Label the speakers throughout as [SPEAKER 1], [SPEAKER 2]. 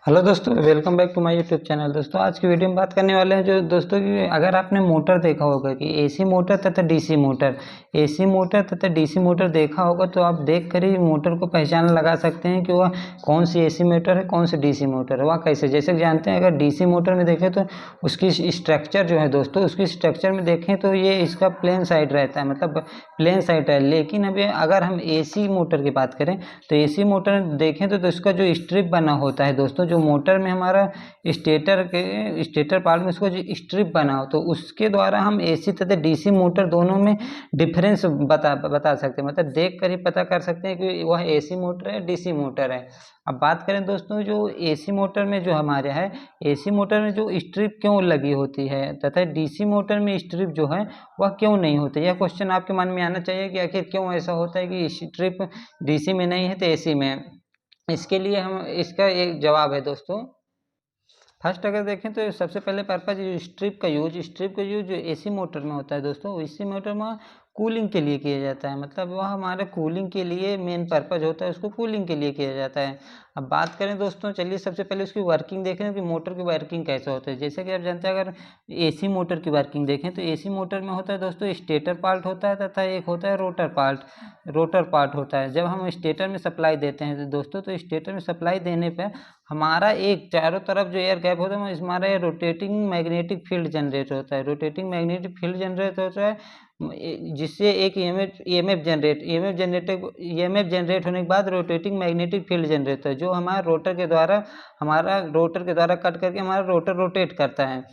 [SPEAKER 1] Hello दोस्तों, welcome back to my YouTube channel. दोस्तों आज की वीडियो में बात करने वाले हैं जो दोस्तों कि अगर आपने मोटर देखा होगा कि एसी मोटर तथा डीसी मोटर देखा होगा तो आप देख कर ही मोटर को पहचान लगा सकते हैं कि वह कौन सी एसी मोटर है, कौन सी डीसी मोटर है। वह कैसे, जैसे कि जानते हैं अगर डीसी मोटर में देखें तो उसकी स्ट्रक्चर जो है दोस्तों, उसकी स्ट्रक्चर में देखें तो ये इसका प्लेन साइड रहता है, मतलब प्लेन साइड है। लेकिन अभी अगर हम एसी मोटर की बात करें तो एसी मोटर देखें तो इसका जो स्ट्रिप बना होता है दोस्तों, जो मोटर में हमारा स्टेटर पार्ट में उसको जो स्ट्रिप बना हो तो उसके द्वारा हम एसी तथा डीसी मोटर दोनों में डिफरेंस बता सकते हैं, मतलब देख कर ही पता कर सकते हैं कि वह एसी मोटर है, डीसी मोटर है। अब बात करें दोस्तों जो एसी मोटर में जो हमारे है, एसी मोटर में जो स्ट्रिप क्यों लगी होती है तथा डीसी मोटर में स्ट्रिप जो है वह क्यों नहीं होती, यह क्वेश्चन आपके मन में आना चाहिए कि आखिर क्यों ऐसा होता है कि स्ट्रिप डीसी में नहीं है तो एसी में है। इसके लिए हम इसका एक जवाब है दोस्तों। फर्स्ट अगर देखें तो सबसे पहले पर्पज स्ट्रिप का यूज जो एसी मोटर में होता है दोस्तों, एसी मोटर में कूलिंग के लिए किया जाता है, मतलब वह हमारे कूलिंग के लिए मेन पर्पज होता है, उसको कूलिंग के लिए किया जाता है। अब बात करें दोस्तों, चलिए सबसे पहले उसकी वर्किंग देखें कि मोटर की वर्किंग कैसे होता है। जैसे कि आप जानते हैं अगर एसी मोटर की वर्किंग देखें तो एसी मोटर में होता है दोस्तों स्टेटर पार्ट होता है तथा एक होता है रोटर पार्ट होता है। जब हम स्टेटर में सप्लाई देते हैं तो दोस्तों, तो स्टेटर में सप्लाई देने पर हमारा एक चारों तरफ जो एयर गैप होता है हमारा रोटेटिंग मैग्नेटिक फील्ड जनरेट होता है, रोटेटिंग मैग्नेटिक फील्ड जनरेट होता है, जिससे एक ईएमएफ जनरेट होने के बाद रोटेटिंग मैग्नेटिक फील्ड जनरेट होता है, जो हमारा रोटर के द्वारा कट करके हमारा रोटर रोटेट करता है।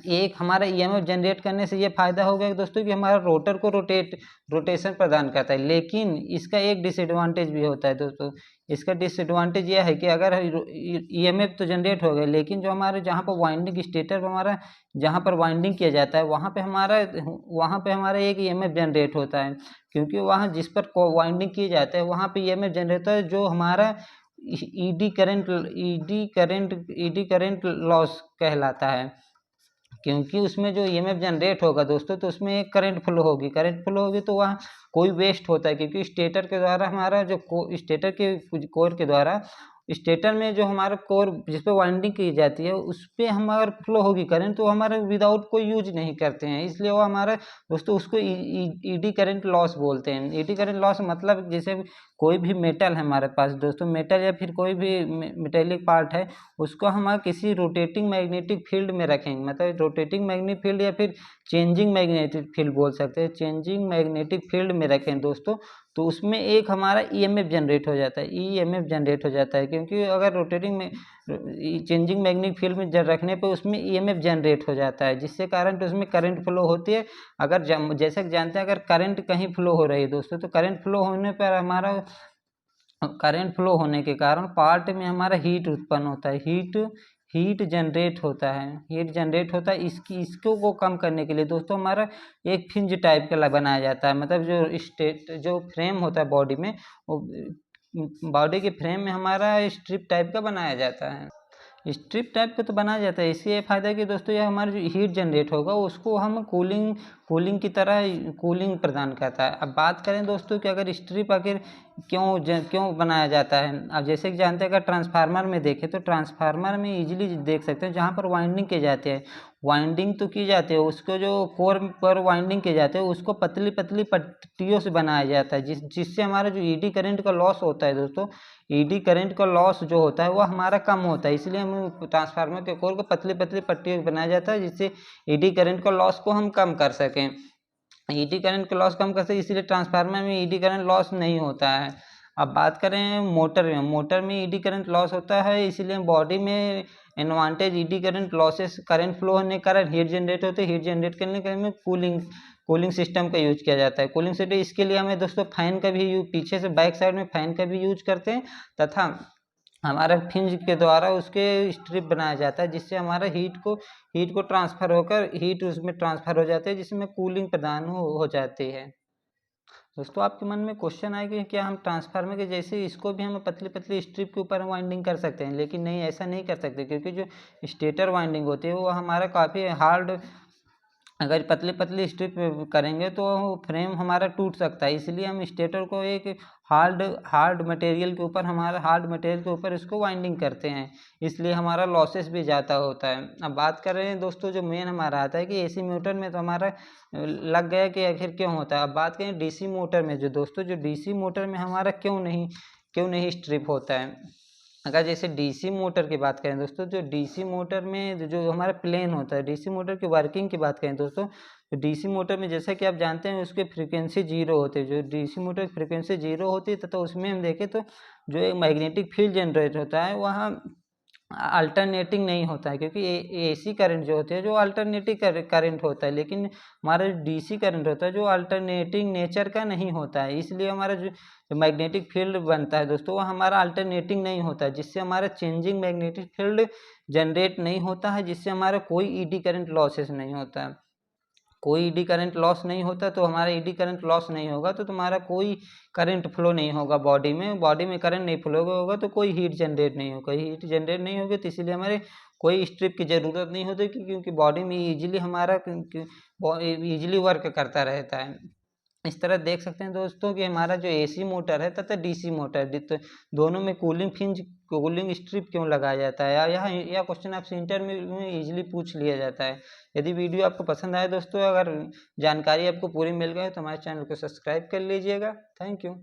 [SPEAKER 1] एक हमारा ईएमएफ जनरेट करने से ये फायदा हो गया दोस्तों कि हमारा रोटर को रोटेशन प्रदान करता है। लेकिन इसका एक डिसएडवांटेज भी होता है दोस्तों। इसका डिसएडवांटेज यह है कि अगर ईएमएफ तो जनरेट हो गया, लेकिन जो हमारे जहाँ पर वाइंडिंग स्टेटर पर हमारा जहाँ पर वाइंडिंग किया जाता है वहाँ पे हमारा एक ईएमएफ जनरेट होता है, क्योंकि वहाँ जिस पर वाइंडिंग किए जाते हैं वहाँ पे ईएमएफ जनरेट होता है, जो हमारा ईडी करंट लॉस कहलाता है। क्योंकि उसमें जो ईएमएफ जनरेट होगा दोस्तों, तो उसमें एक करंट फ्लो होगी तो वहाँ कोई वेस्ट होता है, क्योंकि स्टेटर के द्वारा हमारा जो स्टेटर के कोर के द्वारा स्टेटर में जो हमारा कोर जिस पे वाइंडिंग की जाती है उस पे हमारा फ्लो होगी करंट, तो हमारे विदाउट कोई यूज नहीं करते हैं, इसलिए वो हमारा दोस्तों उसको ईडी करंट लॉस बोलते हैं। ईडी करंट लॉस मतलब जैसे कोई भी मेटल है हमारे पास दोस्तों, मेटल या फिर कोई भी मेटेलिक पार्ट है, उसको हम किसी रोटेटिंग मैग्नेटिक फील्ड में रखेंगे, मतलब रोटेटिंग मैग्नेटिक फील्ड या फिर चेंजिंग मैग्नेटिक फील्ड बोल सकते हैं, चेंजिंग मैग्नेटिक फील्ड में रखें दोस्तों, तो उसमें एक हमारा ईएमएफ जनरेट हो जाता है, क्योंकि अगर रोटेटिंग में चेंजिंग मैग्नेटिक फील्ड में रखने पर उसमें ईएमएफ जनरेट हो जाता है, जिससे कारण तो उसमें करंट फ्लो होती है। अगर जैसे कि जानते हैं अगर करंट कहीं फ्लो हो रही है दोस्तों, तो करंट फ्लो होने पर हमारा करंट फ्लो होने के कारण पार्ट में हमारा हीट उत्पन्न होता है, हीट जनरेट होता है। इसको को कम करने के लिए दोस्तों हमारा एक फिंज टाइप का बनाया जाता है, मतलब जो फ्रेम होता है बॉडी में, वो बॉडी के फ्रेम में हमारा स्ट्रिप टाइप का बनाया जाता है। स्ट्रिप टाइप का तो बनाया जाता है, इससे ये फायदा है कि दोस्तों यह हमारा जो हीट जनरेट होगा उसको हम कूलिंग की तरह कूलिंग प्रदान करता है। अब बात करें दोस्तों कि अगर स्ट्रिप आखिर क्यों बनाया जाता है। अब जैसे कि जानते हैं अगर ट्रांसफार्मर में देखें तो ट्रांसफार्मर में इजीली देख सकते हैं जहाँ पर वाइंडिंग किए जाते हैं, वाइंडिंग तो की जाती है, उसको जो कोर पर वाइंडिंग किए जाते हैं उसको पतली पतली पट्टियों से बनाया जाता है, जिससे हमारा जो ईडी करंट का लॉस होता है दोस्तों, ईडी करंट का लॉस जो होता है वह हमारा कम होता है, इसलिए हम ट्रांसफार्मर के कोर को पतली पतली पट्टियों बनाया जाता है, जिससे ईडी करंट का लॉस को हम कम कर सकें। ईडी करंट का लॉस कम कर सकें इसलिए ट्रांसफार्मर में ईडी करंट लॉस नहीं होता है। अब बात करें मोटर में ईडी करंट लॉस होता है, इसलिए बॉडी में advantage eddy current losses, current flow होने के कारण हीट जनरेट होते हैं, हीट जनरेट करने के लिए कूलिंग सिस्टम का यूज किया जाता है। कूलिंग सिस्टम इसके लिए हमें दोस्तों फैन का भी पीछे से बैक साइड में फैन का भी यूज करते हैं, तथा हमारा फिंज के द्वारा उसके स्ट्रिप बनाया जाता है, जिससे हमारा हीट को ट्रांसफर होकर हीट उसमें ट्रांसफर हो जाती है, जिसमें कूलिंग प्रदान हो जाती है। दोस्तों आपके मन में क्वेश्चन आएगा कि क्या हम ट्रांसफार्मर के जैसे इसको भी हम पतली पतली स्ट्रिप के ऊपर वाइंडिंग कर सकते हैं, लेकिन नहीं, ऐसा नहीं कर सकते, क्योंकि जो स्टेटर वाइंडिंग होती है वो हमारा काफ़ी अगर पतली पतली स्ट्रिप करेंगे तो फ्रेम हमारा टूट सकता है, इसलिए हम स्टेटर को एक हार्ड मटेरियल के ऊपर इसको वाइंडिंग करते हैं, इसलिए हमारा लॉसेस भी ज़्यादा होता है। अब बात कर रहे हैं दोस्तों, जो मेन हमारा आता है कि एसी मोटर में तो हमारा लग गया कि आखिर क्यों होता है। अब बात करें डीसी मोटर में, जो दोस्तों जो डीसी मोटर में हमारा क्यों नहीं स्ट्रिप होता है। अगर जैसे डीसी मोटर की बात करें दोस्तों, जो डीसी मोटर में जो हमारा प्लेन होता है, डीसी मोटर की वर्किंग की बात करें दोस्तों, तो डीसी मोटर में जैसा कि आप जानते हैं उसकी फ्रीक्वेंसी जीरो होती है। जो डीसी मोटर की फ्रीक्वेंसी जीरो होती है तथा उसमें हम देखें तो जो एक मैग्नेटिक फील्ड जनरेट होता है वहाँ अल्टरनेटिंग नहीं होता है, क्योंकि एसी करंट जो होती है जो अल्टरनेटिंग करंट होता है, लेकिन हमारा डीसी करंट होता है जो अल्टरनेटिंग नेचर का नहीं होता है। इसलिए हमारा जो मैग्नेटिक फील्ड बनता है दोस्तों वो हमारा अल्टरनेटिंग नहीं होता है, जिससे हमारा चेंजिंग मैग्नेटिक फील्ड जनरेट नहीं होता है, जिससे हमारा कोई ईडी करंट लॉसेस नहीं होता है। कोई ईडी करंट लॉस नहीं होता, तो हमारा ईडी करंट लॉस नहीं होगा तो तुम्हारा कोई करंट फ्लो नहीं होगा बॉडी में करंट नहीं फ्लो होगा तो कोई हीट जनरेट नहीं होगा। हीट जनरेट नहीं होगी तो इसीलिए हमारे कोई स्ट्रिप की ज़रूरत नहीं होती, क्योंकि बॉडी में ईजिली हमारा ईजिली वर्क करता रहता है। इस तरह देख सकते हैं दोस्तों कि हमारा जो एसी मोटर है तथा डीसी मोटर तो दोनों में कूलिंग स्ट्रिप क्यों लगाया जाता है, यह क्वेश्चन आपसे इंटरव्यू में इजीली पूछ लिया जाता है। यदि वीडियो आपको पसंद आए दोस्तों, अगर जानकारी आपको पूरी मिल गई तो हमारे चैनल को सब्सक्राइब कर लीजिएगा। Thank you.